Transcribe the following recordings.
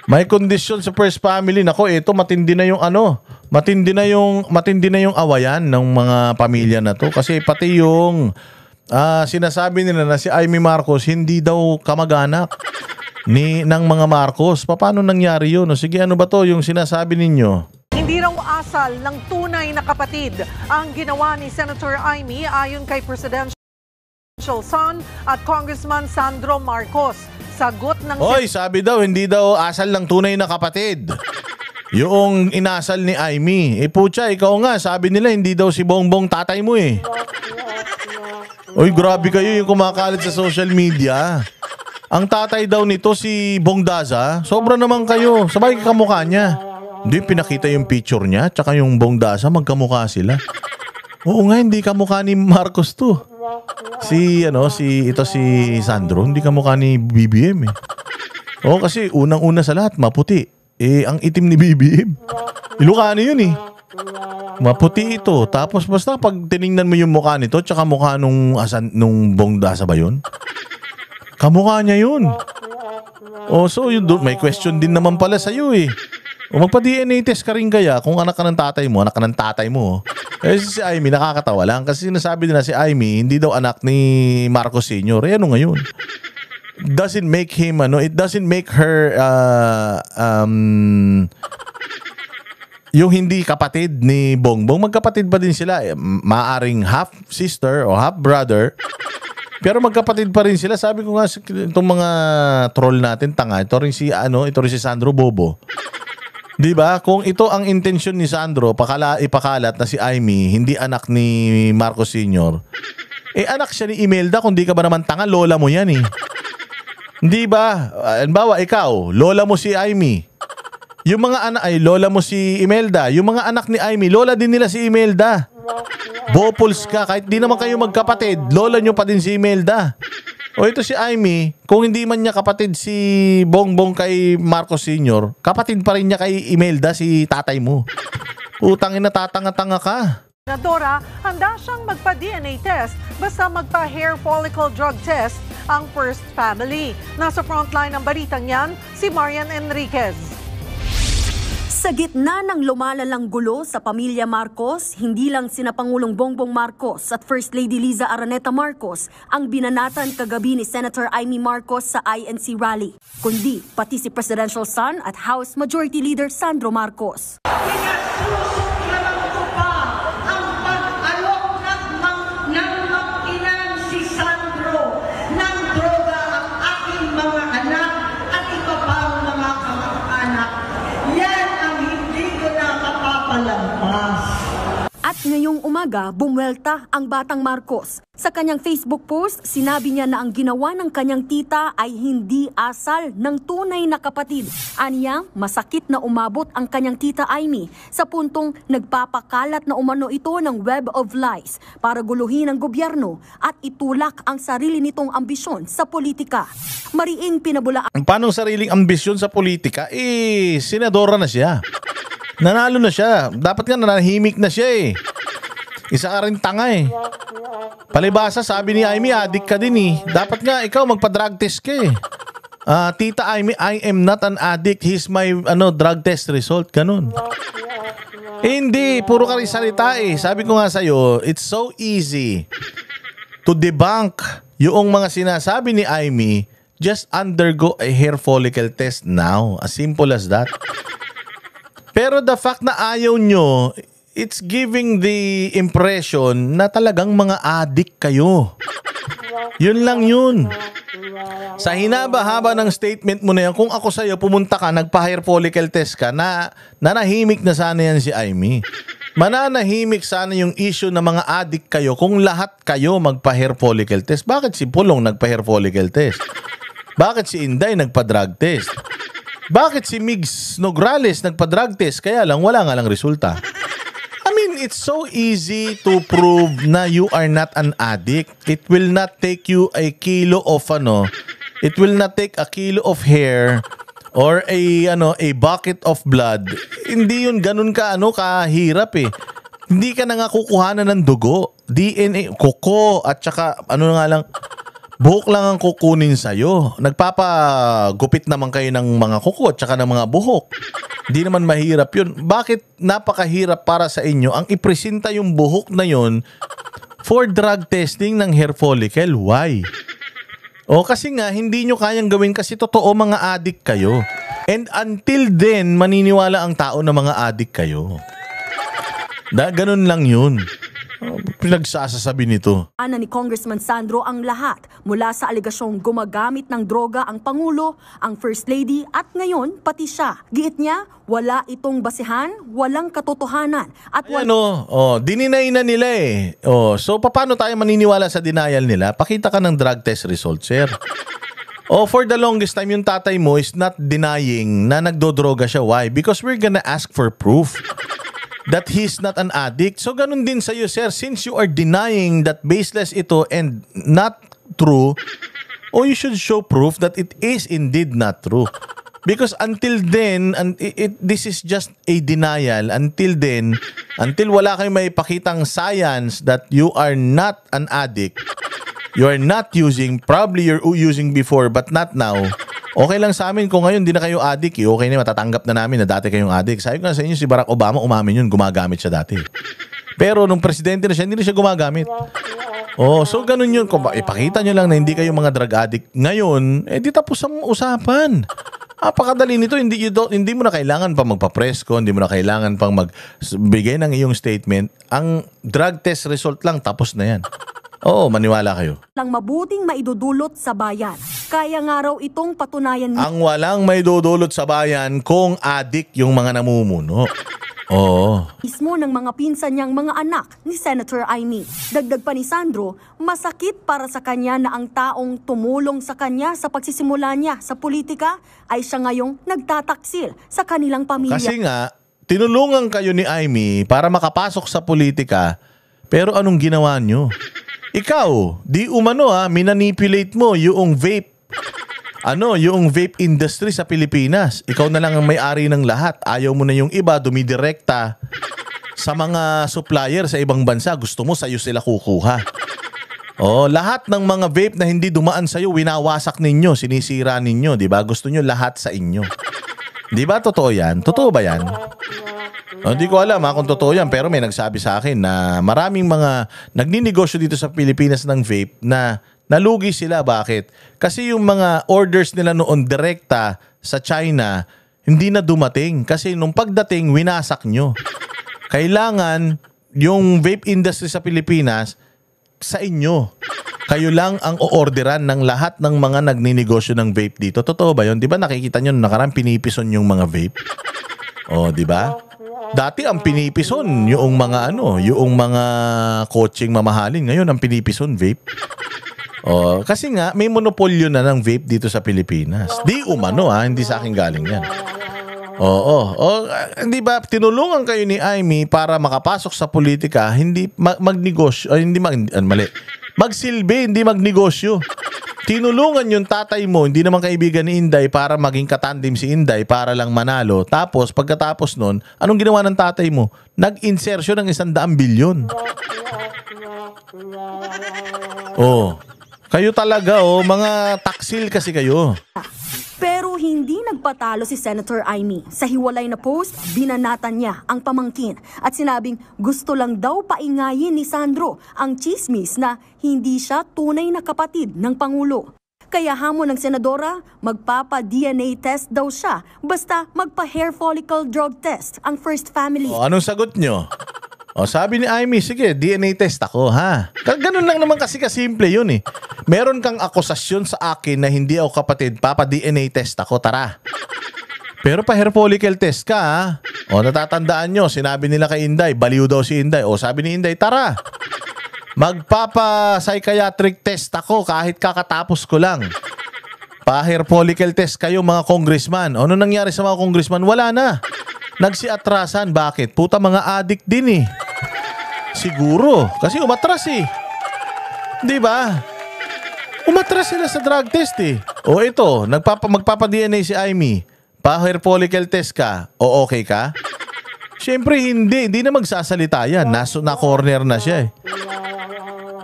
May kondisyon sa first family. Nako, ito matindi na yung ano, matindi na yung awayan ng mga pamilya na to kasi pati yung sinasabi nila na si Amy Marcos hindi daw kamag-anak ng mga Marcos. Paano nangyari yun? O sige, ano ba to yung sinasabi ninyo? Hindi raw asal ng tunay na kapatid ang ginawa ni Senator Amy ayon kay Presidential son at Congressman Sandro Marcos. Sagot ng... Hoy, sabi daw, hindi daw asal ng tunay na kapatid. Yung inasal ni Amy. Putya, ikaw nga, sabi nila hindi daw si Bongbong tatay mo eh. Oy, grabe kayo yung kumakalat sa social media. Ang tatay daw nito si Bong Daza. Sobra naman kayo. Sabay kamukha niya. Hindi, pinakita yung picture niya tsaka yung Bong Daza, magkamukha sila. Oo nga, hindi kamukha ni Marcos to. Si Sandro, hindi kamukha ni BBM eh. Oo, kasi unang-una sa lahat, maputi. Ang itim ni BBM. Ilocano yun eh. Maputi ito. Tapos basta pag tiningnan mo yung mukha nito, tsaka mukha nung Bong Daza ba yun? Kamukha niya yun. So yun, may question din naman pala sa'yo eh. O magpa-DNA test ka rin kaya kung anak ka ng tatay mo. Si Amy nakakatawa lang kasi sinasabi nila si Amy hindi daw anak ni Marcos Sr. Ano ngayon? It doesn't make her yung hindi kapatid ni Bongbong. Magkapatid ba din sila? Maaring half sister o half brother. Pero magkapatid pa rin sila. Sabi ko nga itong mga troll natin tanga. Ito rin si Sandro Bobo. 'Di ba? Kung ito ang intensyon ni Sandro, ipakalat na si Amy hindi anak ni Marcos Sr. Anak siya ni Imelda, kung di ka ba naman tanga, lola mo 'yan eh. 'Di ba? Halimbawa ikaw, lola mo si Amy. Yung mga anak ay lola mo si Imelda, yung mga anak ni Amy, lola din nila si Imelda. Bopuls ka, kahit di naman kayo magkapatid, lola nyo pa din si Imelda. O ito si Amy, kung hindi man niya kapatid si Bongbong kay Marcos Sr., kapatid pa rin niya kay Imelda si tatay mo. Utangin na tatanga-tanga ka. Senadora, handa siyang magpa-DNA test basta magpa-hair follicle drug test ang first family. Nasa frontline ng balitang yan, si Marian Enriquez. Sa gitna ng lumalalang gulo sa pamilya Marcos, hindi lang sina Pangulong Bongbong Marcos at First Lady Liza Araneta Marcos ang binanatan kagabi ni Senator Amy Marcos sa INC rally, kundi pati si Presidential son at House Majority Leader Sandro Marcos. At ngayong umaga, bumwelta ang batang Marcos. Sa kanyang Facebook post, sinabi niya na ang ginawa ng kanyang tita ay hindi asal ng tunay na kapatid. Aniya, masakit na umabot ang kanyang tita Amy sa puntong nagpapakalat na umano ito ng web of lies para guluhin ang gobyerno at itulak ang sarili nitong ambisyon sa politika. Mariing pinabula. Paano sariling ambisyon sa politika? Senadora na siya. Nanalo na siya. Dapat nga nanahimik na siya eh. Isa ka rin tanga eh. Palibasa, sabi ni Amy, adik ka din eh. Dapat nga ikaw magpa-drug test ka eh. Tita Amy, I am not an addict. He's my drug test result. Ganun. Hindi, puro ka rin salita eh. Sabi ko nga sa'yo, it's so easy to debunk yung mga sinasabi ni Amy. Just undergo a hair follicle test now. As simple as that. Pero the fact na ayaw nyo, it's giving the impression na talagang mga addict kayo. Yun lang yun. Sa hinaba-haba ng statement mo na yan, kung ako sa'yo, pumunta ka, nagpa-hair follicle test ka, nanahimik na sana yan si Amy. Mananahimik sana yung issue na mga addict kayo kung lahat kayo magpa-hair follicle test. Bakit si Pulong nagpa-hair follicle test? Bakit si Inday nagpa-drug test? Bakit si Migs Nograles nagpa-drug test kaya lang wala nga lang resulta? I mean, it's so easy to prove na you are not an addict. It will not take you a kilo of it will not take a kilo of hair or a bucket of blood. Hindi yun ganun kahirap eh. Hindi ka na nga kukuhanan ng dugo, DNA, kuko at saka Buhok lang ang kukunin sa'yo. Nagpapagupit naman kayo ng mga kuko at saka ng mga buhok. Hindi naman mahirap yun. Bakit napakahirap para sa inyo ang ipresenta yung buhok na yun for drug testing ng hair follicle? Why? O kasi nga, hindi nyo kayang gawin kasi totoo mga addict kayo. And until then, maniniwala ang tao na mga addict kayo. Ganun lang yun. Pinagsasasabi nito. Ana ni Congressman Sandro ang lahat mula sa aligasyong gumagamit ng droga ang Pangulo, ang First Lady at ngayon pati siya. Giit niya, wala itong basihan, walang katotohanan at dininay na nila eh. So paano tayo maniniwala sa denial nila? Pakita ka ng drug test result, sir. For the longest time yung tatay mo is not denying na nagdodroga siya. Why? Because we're gonna ask for proof that he's not an addict. So ganun din sa iyo, sir. Since you are denying that baseless ito and not true, you should show proof that it is indeed not true. Because until then, this is just a denial. Until then, until wala kayong may pakitang science that you are not an addict, you are not using, probably you're using before but not now, okay lang sa amin kung ngayon di na kayo addict. Okay na, matatanggap na namin na dati kayong addict. Sabi ko nga sa inyo, si Barack Obama umamin yun, gumagamit siya dati. Pero nung presidente na siya, hindi na siya gumagamit. So ganun yun. Kung ipakita nyo lang na hindi kayo mga drug addict ngayon, di tapos ang usapan. Napakadali nito. Hindi mo na kailangan pa magpa-presko, hindi mo na kailangan pang magbigay ng iyong statement. Ang drug test result lang, tapos na yan. Maniwala kayo. Lang mabuting maidudulot sa bayan. Kaya nga raw itong patunayan ni ang walang maidudulot sa bayan kung addict yung mga namumuno. mismo ng mga pinsan niyang mga anak ni Senator Amy. Dagdag pa ni Sandro, masakit para sa kanya na ang taong tumulong sa kanya sa pagsisimula niya sa politika ay siya ngayong nagtataksil sa kanilang pamilya. Kasi nga, tinulungan kayo ni Amy para makapasok sa politika, pero anong ginawa nyo? Ikaw, di umano minanipulate mo yung vape. Yung vape industry sa Pilipinas. Ikaw na lang ang may-ari ng lahat. Ayaw mo na yung iba dumidirekta sa mga supplier sa ibang bansa. Gusto mo sa'yo sila kukuha. Lahat ng mga vape na hindi dumaan sa'yo, winawasak ninyo, sinisira ninyo, di ba? Gusto nyo lahat sa inyo. Di ba totoo yan? Totoo ba yan? Hindi ko alam kung totoo yan, pero may nagsabi sa akin na maraming mga nagninegosyo dito sa Pilipinas ng vape na nalugi sila. Bakit? Kasi yung mga orders nila noon direkta sa China, hindi na dumating. Kasi nung pagdating, winasak nyo. Kailangan yung vape industry sa Pilipinas, sa inyo. Kayo lang ang o-orderan ng lahat ng mga nagninegosyo ng vape dito. Totoo ba yun? Di ba nakikita nyo nakaraan pinipison yung mga vape? Di ba? Dati ang pinipison yung mga yung mga coaching mamahalin. Ngayon ang pinipison vape. Kasi nga may monopolyo na ng vape dito sa Pilipinas. Di umano hindi sa akin galing yan. Hindi ba tinulungan kayo ni Amy para makapasok sa politika, hindi magnegosyo, magsilbi, hindi magnegosyo. Tinulungan yung tatay mo, hindi naman kaibigan ni Inday, para maging katandim si Inday para lang manalo. Tapos pagkatapos nun, anong ginawa ng tatay mo? Nag-insertion ng 100 bilyon. Kayo talaga mga taksil kasi kayo. Pero hindi nagpatalo si Senator Amy. Sa hiwalay na post, binanatan niya ang pamangkin at sinabing gusto lang daw paingayin ni Sandro ang chismis na hindi siya tunay na kapatid ng Pangulo. Kaya hamon ng senadora, magpapa-DNA test daw siya basta magpa-hair follicle drug test ang First Family. Anong sagot nyo? Sabi ni Amy, sige, DNA test ako, ha? Ganun lang naman kasi kasimple yun eh. Meron kang akusasyon sa akin na hindi ako kapatid, papa-DNA test ako, tara. Pero pa hair follicle test ka, ha? Natatandaan nyo, sinabi nila kay Inday, baliw daw si Inday. Sabi ni Inday, tara. Magpapa-psychiatric test ako kahit kakatapos ko lang. Pa-hair follicle test kayo mga congressman. Ano nangyari sa mga congressman? Wala na. Nagsiatrasan. Bakit? Puta, mga addict din eh. Siguro. Kasi umatras eh. Di ba? Umatras sila sa drug test eh. Ito, magpapa-DNA si Amy. Pa-hair follicle test ka. Okay ka? Siyempre hindi. Hindi na magsasalita yan. Na-corner na siya eh.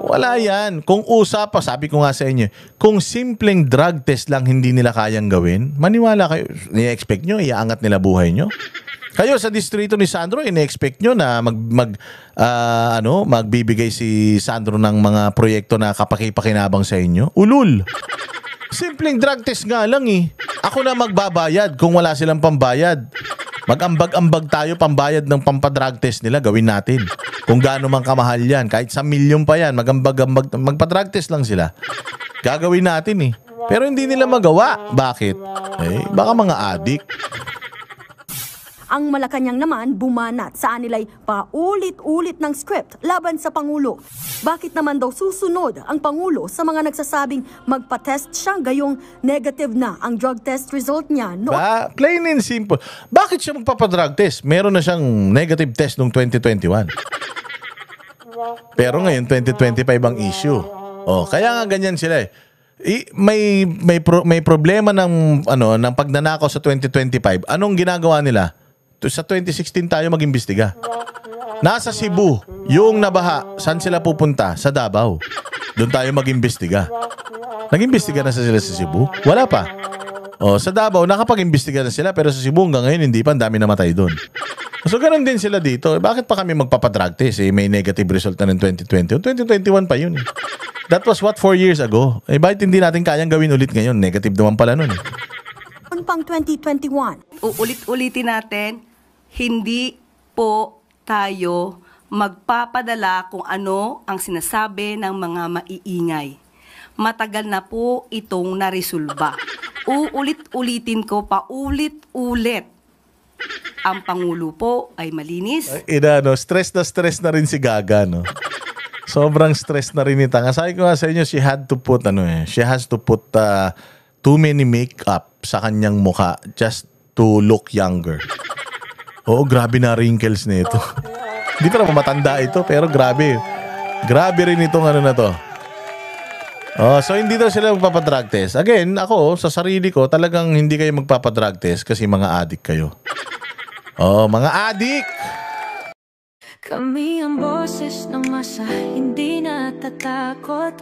Wala yan. Kung usapa, sabi ko nga sa inyo, kung simpleng drug test lang hindi nila kayang gawin, maniwala kayo, ni-expect nyo, iaangat nila buhay nyo? Kayo sa distrito ni Sandro, ine-expect nyo na magbibigay si Sandro ng mga proyekto na kapakipakinabang sa inyo? Ulul! Simpleng drug test nga lang eh. Ako na magbabayad kung wala silang pambayad. Mag-ambag-ambag tayo pambayad ng pampa-drug test nila, gawin natin. Kung gaano man kamahal yan, kahit sa milyon pa yan, mag-ambag-ambag, magpa-drug test lang sila. Gagawin natin eh. Pero hindi nila magawa. Bakit? Baka mga adik. Ang Malacanang naman bumanat sa anilay paulit-ulit ng script laban sa Pangulo. Bakit naman daw susunod ang Pangulo sa mga nagsasabing magpa-test siya gayong negative na ang drug test result niya? Plain and simple. Bakit siya magpapadrug test? Meron na siyang negative test noong 2021. Pero ngayon 2025 ang issue. Kaya nga ganyan sila eh. May problema ng pagnanakaw sa 2025. Anong ginagawa nila? Sa 2016 tayo mag-imbestiga. Nasa Cebu, yung nabaha, saan sila pupunta? Sa Davao. Doon tayo mag-imbestiga. Nag-imbestiga na sila sa Cebu? Wala pa. Sa Davao, nakapag-imbestiga na sila, pero sa Cebu hanggang ngayon, hindi pa, ang dami namatay doon. So, ganun din sila dito. Bakit pa kami magpapadrug test? May negative result na ng 2020. 2021 pa yun. That was 4 years ago. Bakit hindi natin kayang gawin ulit ngayon? Negative naman pala nun. Pang 2021. Ulit-ulitin natin, hindi po tayo magpapadala kung ano ang sinasabi ng mga maiingay. Matagal na po itong naresolba. Uulit-ulitin ko paulit-ulit. Ang Pangulo po ay malinis. Stress na rin si Gaga, no? Sobrang stress na rin ita. Sabi ko nga sa inyo, she has to put too many makeup sa kanyang mukha just to look younger. Grabe na wrinkles nito. Hindi pa naman matanda ito, pero grabe. Grabe rin itong na to. So hindi daw sila magpapadrug test. Again, ako, sa sarili ko, talagang hindi kayo magpapadrug test kasi mga adik kayo. Mga adik! Kami ang boses ng masa, hindi natatakot.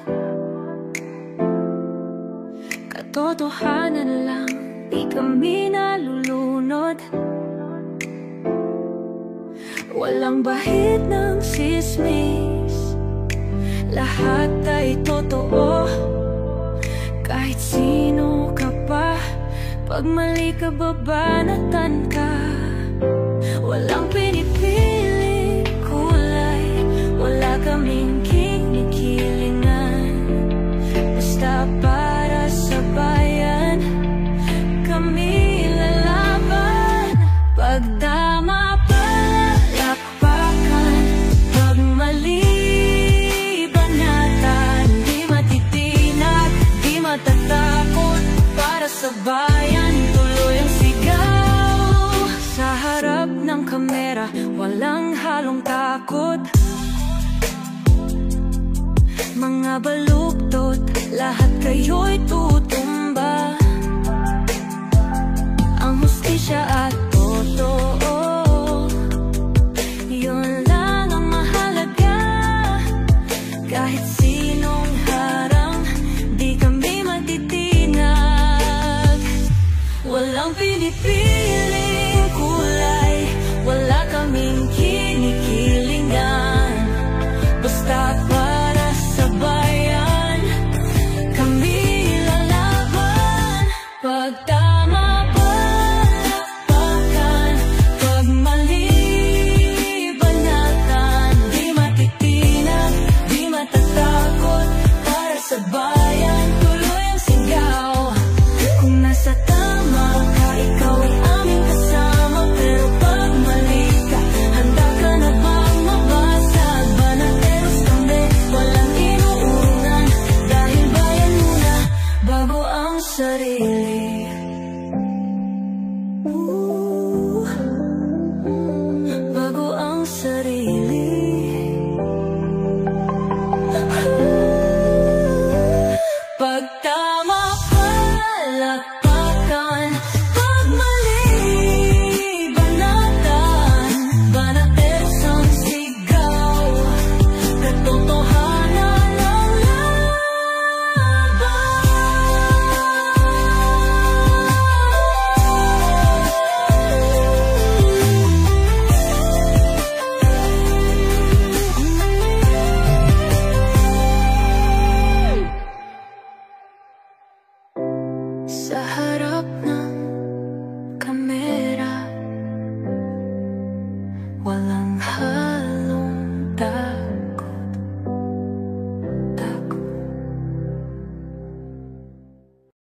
Katotohanan lang, di kami nalulunod. Walang bahid ng sismis, lahat ay totoo. Kahit sino ka pa, pag mali ka babanatan ka. Walang pinipili kulay, wala kaming kinikilingan. Basta para sa bayan, kami lalaban. Pag tama palakpakan, pag mali banatan, di matitinag, di matatakot. Para sa bayan, tuloy ang sigaw. Sa harap ng kamera, walang halong takot. Mga baluktot, lahat kayo'y tutumba. Ang hustisya at totoo, yun lang ang mahalaga. Kahit sinong harang, di kami matitinag. Walang pinipiling kulay, wala kaming kinikilingan. Basta para sa bayan, kami lalaban. Pag tama palakpakan, pag mali banatan, di matitinag, di matatakot. Para sa bayan, tuloy ang sigaw. Kung nasa tama ka, ikaw ay aming kasama. Pero pag mali ka, handa ka na bang mabasag? Banateros kami, walang inuunan. Dahil bayan muna, bago ang sarili.